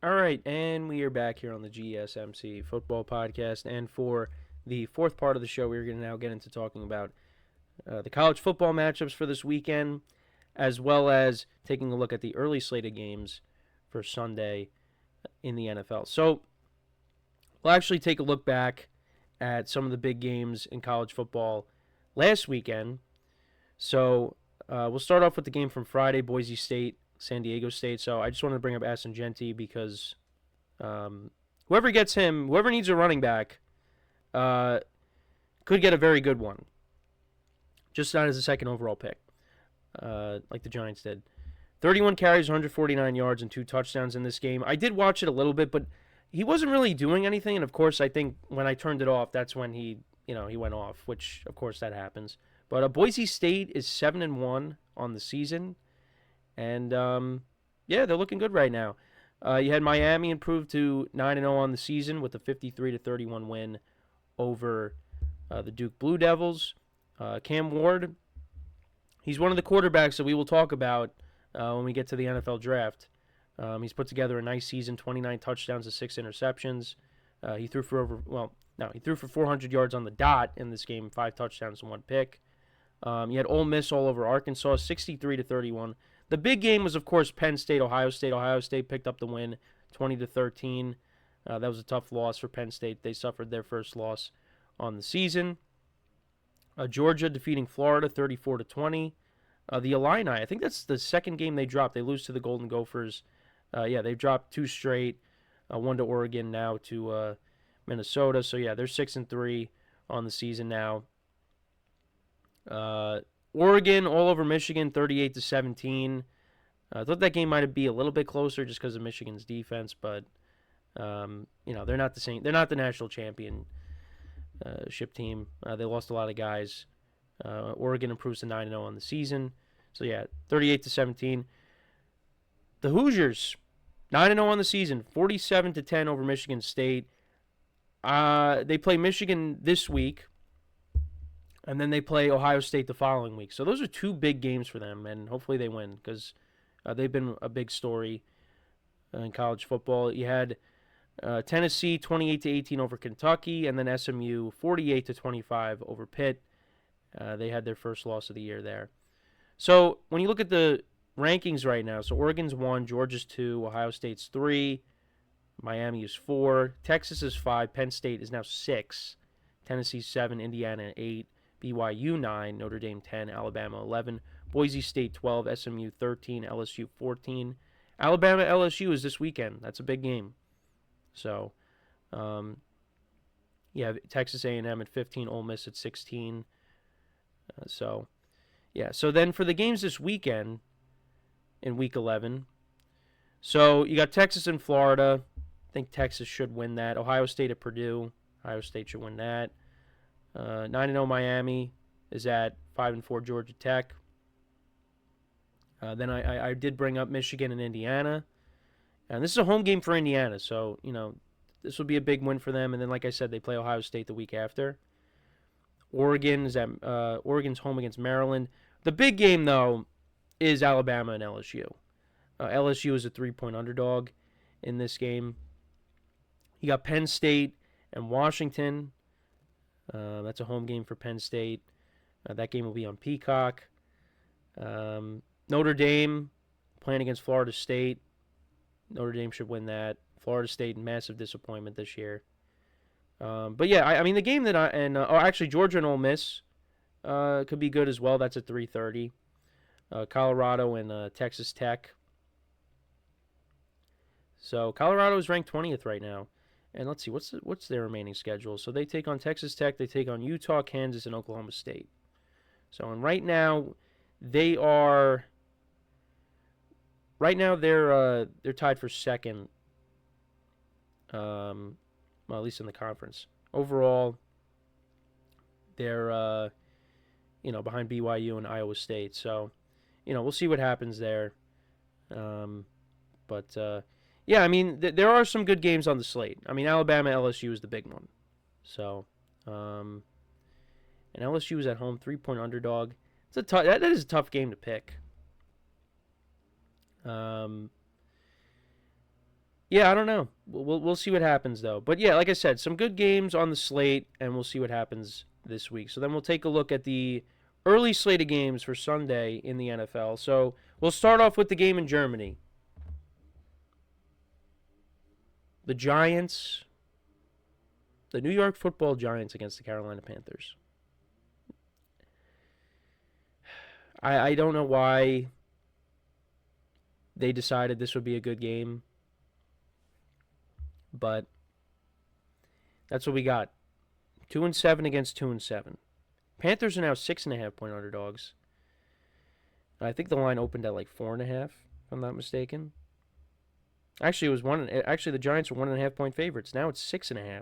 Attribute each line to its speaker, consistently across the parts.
Speaker 1: All right, and we are back here on the GSMC football podcast. And for the fourth part of the show, we're going to now get into talking about the college football matchups for this weekend, as well as taking a look at the early slated games for Sunday in the NFL. So we'll actually take a look back at some of the big games in college football last weekend. So we'll start off with the game from Friday, Boise State, San Diego State. So I just wanted to bring up Aston because whoever gets him, whoever needs a running back, uh, could get a very good one. Just not as a second overall pick, like the Giants did. 31 carries, 149 yards, and 2 touchdowns in this game. I did watch it a little bit, but he wasn't really doing anything. And of course, I think when I turned it off, that's when he went off. Which of course that happens. But Boise State is 7-1 on the season, and yeah, they're looking good right now. You had Miami improved to 9-0 on the season with a 53-31 win over the Duke Blue Devils. Cam Ward, he's one of the quarterbacks that we will talk about when we get to the NFL draft. He's put together a nice season, 29 touchdowns to 6 interceptions. He threw for he threw for 400 yards on the dot in this game, 5 touchdowns and 1 pick. You had Ole Miss all over Arkansas, 63-31. The big game was, of course, Penn State, Ohio State. Ohio State picked up the win, 20-13. That was a tough loss for Penn State. They suffered their first loss on the season. Georgia defeating Florida, 34-20. The Illini, I think that's the second game they dropped. They lose to the Golden Gophers. They've dropped 2 straight. 1 to Oregon, now to Minnesota. So yeah, they're 6-3 on the season now. Oregon all over Michigan, 38-17. I thought that game might be a little bit closer just because of Michigan's defense, but they're not the same. They're not the national championship team. They lost a lot of guys. Oregon improves to 9-0 on the season. So yeah, 38-17. The Hoosiers, 9-0 on the season, 47-10 over Michigan State. They play Michigan this week, and then they play Ohio State the following week. So those are 2 big games for them, and hopefully they win because they've been a big story in college football. You had Tennessee 28-18 over Kentucky, and then SMU 48-25 over Pitt. They had their first loss of the year there. So when you look at the rankings right now, so Oregon's 1, Georgia's 2, Ohio State's 3, Miami is 4, Texas is 5, Penn State is now 6, Tennessee 7, Indiana 8, BYU 9, Notre Dame 10, Alabama 11, Boise State 12, SMU 13, LSU 14. Alabama LSU is this weekend. That's a big game. So, Texas A&M at 15, Ole Miss at 16. So then for the games this weekend in Week 11, so you got Texas and Florida. I think Texas should win that. Ohio State at Purdue. Ohio State should win that. 9-0 Miami is at 5-4 Georgia Tech. Then I did bring up Michigan and Indiana. And this is a home game for Indiana, so, this will be a big win for them. And then, like I said, they play Ohio State the week after. Oregon's home against Maryland. The big game, though, is Alabama and LSU. LSU is a 3-point underdog in this game. You got Penn State and Washington. That's a home game for Penn State. That game will be on Peacock. Notre Dame playing against Florida State. Notre Dame should win that. Florida State, massive disappointment this year. But yeah, I mean the game that actually Georgia and Ole Miss could be good as well. That's at 3:30. Colorado and Texas Tech. So Colorado is ranked 20th right now. And let's see, what's their remaining schedule? So they take on Texas Tech, they take on Utah, Kansas, and Oklahoma State. So and right now they're tied for second. Well, at least in the conference. Overall, they're behind BYU and Iowa State. So, we'll see what happens there. Yeah, I mean, there are some good games on the slate. I mean, Alabama LSU is the big one. So, and LSU is at home, 3-point underdog. That is a tough game to pick. Yeah, I don't know. We'll see what happens though. But yeah, like I said, some good games on the slate, and we'll see what happens this week. So then we'll take a look at the early slate of games for Sunday in the NFL. So we'll start off with the game in Germany. The Giants, the New York Football Giants against the Carolina Panthers. I don't know why they decided this would be a good game, but that's what we got. 2-7 against 2-7. Panthers are now 6.5-point underdogs. I think the line opened at like 4.5, if I'm not mistaken. Actually, it was one. Actually, the Giants were 1.5-point favorites. Now it's 6.5.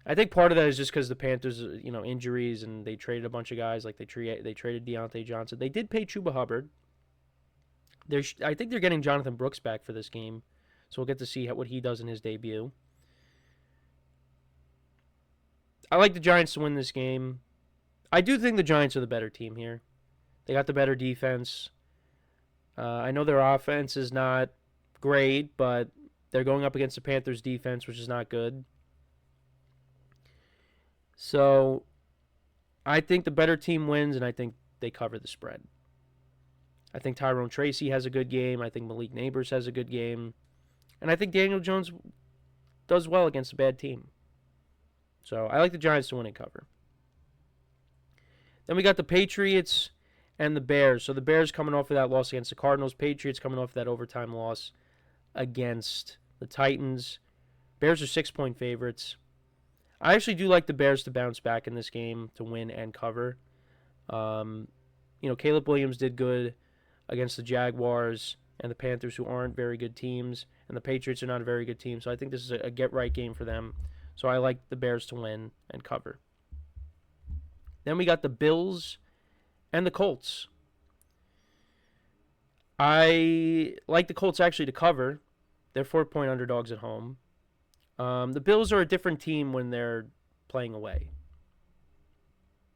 Speaker 1: I think part of that is just because the Panthers, injuries, and they traded a bunch of guys. Like they traded Deontay Johnson. They did pay Chuba Hubbard. I think they're getting Jonathan Brooks back for this game, so we'll get to see what he does in his debut. I like the Giants to win this game. I do think the Giants are the better team here. They got the better defense. I know their offense is not great, but they're going up against the Panthers' defense, which is not good. So I think the better team wins, and I think they cover the spread. I think Tyrone Tracy has a good game. I think Malik Neighbors has a good game. And I think Daniel Jones does well against a bad team. So I like the Giants to win and cover. Then we got the Patriots and the Bears. So the Bears coming off of that loss against the Cardinals. Patriots coming off of that overtime loss against the Titans. Bears are 6-point favorites. I actually do like the Bears to bounce back in this game to win and cover. Caleb Williams did good against the Jaguars and the Panthers, who aren't very good teams, and the Patriots are not a very good team. So I think this is a get-right game for them. So I like the Bears to win and cover. Then we got the Bills and the Colts. I like the Colts actually to cover. They're 4-point underdogs at home. The Bills are a different team when they're playing away.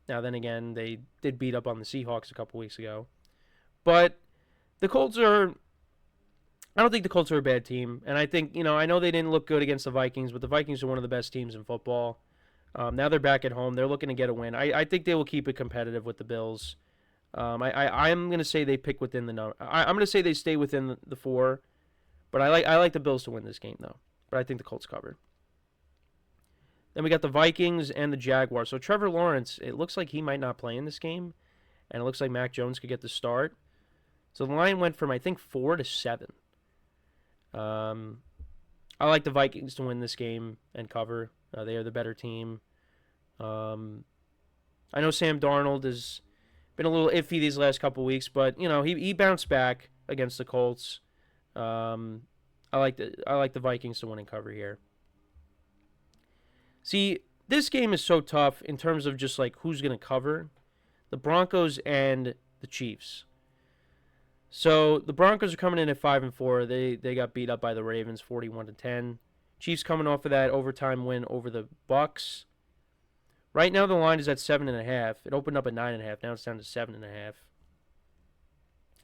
Speaker 1: Now, then again, they did beat up on the Seahawks a couple weeks ago. But the Colts are... I don't think the Colts are a bad team. And I think, I know they didn't look good against the Vikings, but the Vikings are one of the best teams in football. Now they're back at home. They're looking to get a win. I think they will keep it competitive with the Bills. I'm going to say they pick within the number. I'm going to say they stay within the 4. But I like the Bills to win this game, though. But I think the Colts cover. Then we got the Vikings and the Jaguars. So Trevor Lawrence, it looks like he might not play in this game. And it looks like Mac Jones could get the start. So the line went from, I think, 4 to 7. I like the Vikings to win this game and cover. They are the better team. I know Sam Darnold has been a little iffy these last couple weeks, but he bounced back against the Colts. I like the Vikings to win and cover here. See, this game is so tough in terms of just like who's going to cover. The Broncos and the Chiefs. So the Broncos are coming in at 5-4. They got beat up by the Ravens 41-10. Chiefs coming off of that overtime win over the Bucks. Right now the line is at 7.5. It opened up at 9.5. Now it's down to 7.5.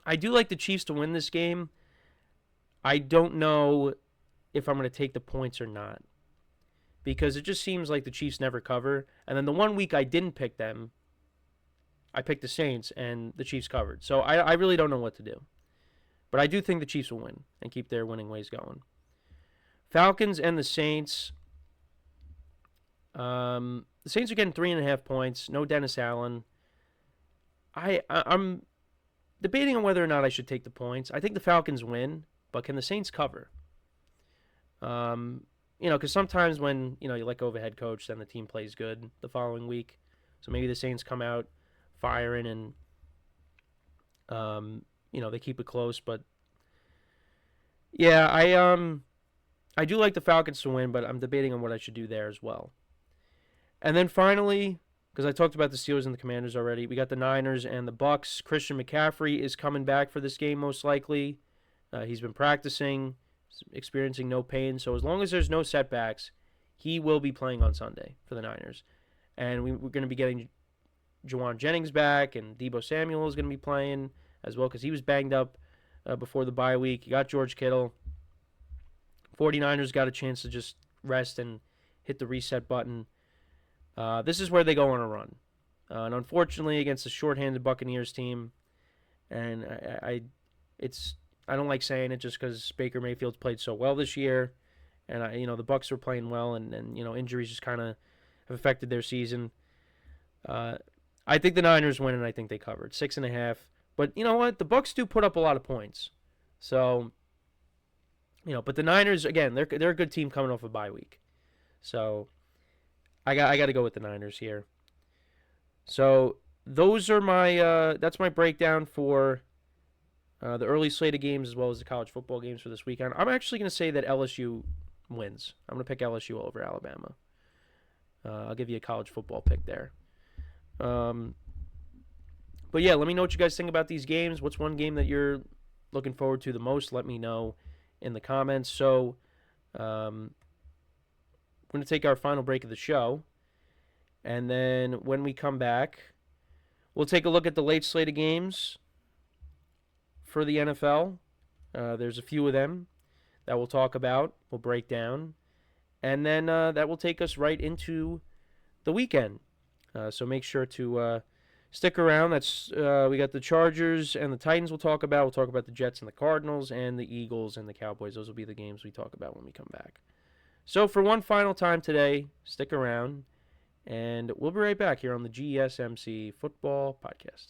Speaker 1: I do like the Chiefs to win this game. I don't know if I'm going to take the points or not, because it just seems like the Chiefs never cover. And then the one week I didn't pick them, I picked the Saints, and the Chiefs covered. So I really don't know what to do. But I do think the Chiefs will win and keep their winning ways going. Falcons and the Saints. The Saints are getting 3.5 points. No Dennis Allen. I'm debating on whether or not I should take the points. I think the Falcons win, but can the Saints cover? Because sometimes when, you let go of a head coach, then the team plays good the following week. So maybe the Saints come out firing and, they keep it close. But, yeah, I do like the Falcons to win, but I'm debating on what I should do there as well. And then finally, because I talked about the Steelers and the Commanders already, we got the Niners and the Bucks. Christian McCaffrey is coming back for this game most likely. He's been practicing, experiencing no pain. So as long as there's no setbacks, he will be playing on Sunday for the Niners. And we're going to be getting Juwan Jennings back, and Deebo Samuel is going to be playing as well because he was banged up before the bye week. You got George Kittle. 49ers got a chance to just rest and hit the reset button. This is where they go on a run. And unfortunately, against a shorthanded Buccaneers team, and I don't like saying it just because Baker Mayfield's played so well this year, and the Bucs were playing well, and injuries just kind of have affected their season. I think the Niners win, and I think they covered 6.5. But you know what? The Bucs do put up a lot of points, so But the Niners, again, they're a good team coming off a bye week, so I got to go with the Niners here. So those are that's my breakdown for the early slate of games as well as the college football games for this weekend. I'm actually going to say that LSU wins. I'm going to pick LSU over Alabama. I'll give you a college football pick there. But yeah, let me know what you guys think about these games. What's one game that you're looking forward to the most? Let me know in the comments. So we're going to take our final break of the show. And then when we come back, we'll take a look at the late slate of games for the NFL. There's a few of them that we'll talk about, we'll break down. And then that will take us right into the weekend. So make sure to stick around. We got the Chargers and the Titans we'll talk about. We'll talk about the Jets and the Cardinals and the Eagles and the Cowboys. Those will be the games we talk about when we come back. So for one final time today, stick around. And we'll be right back here on the GSMC Football Podcast.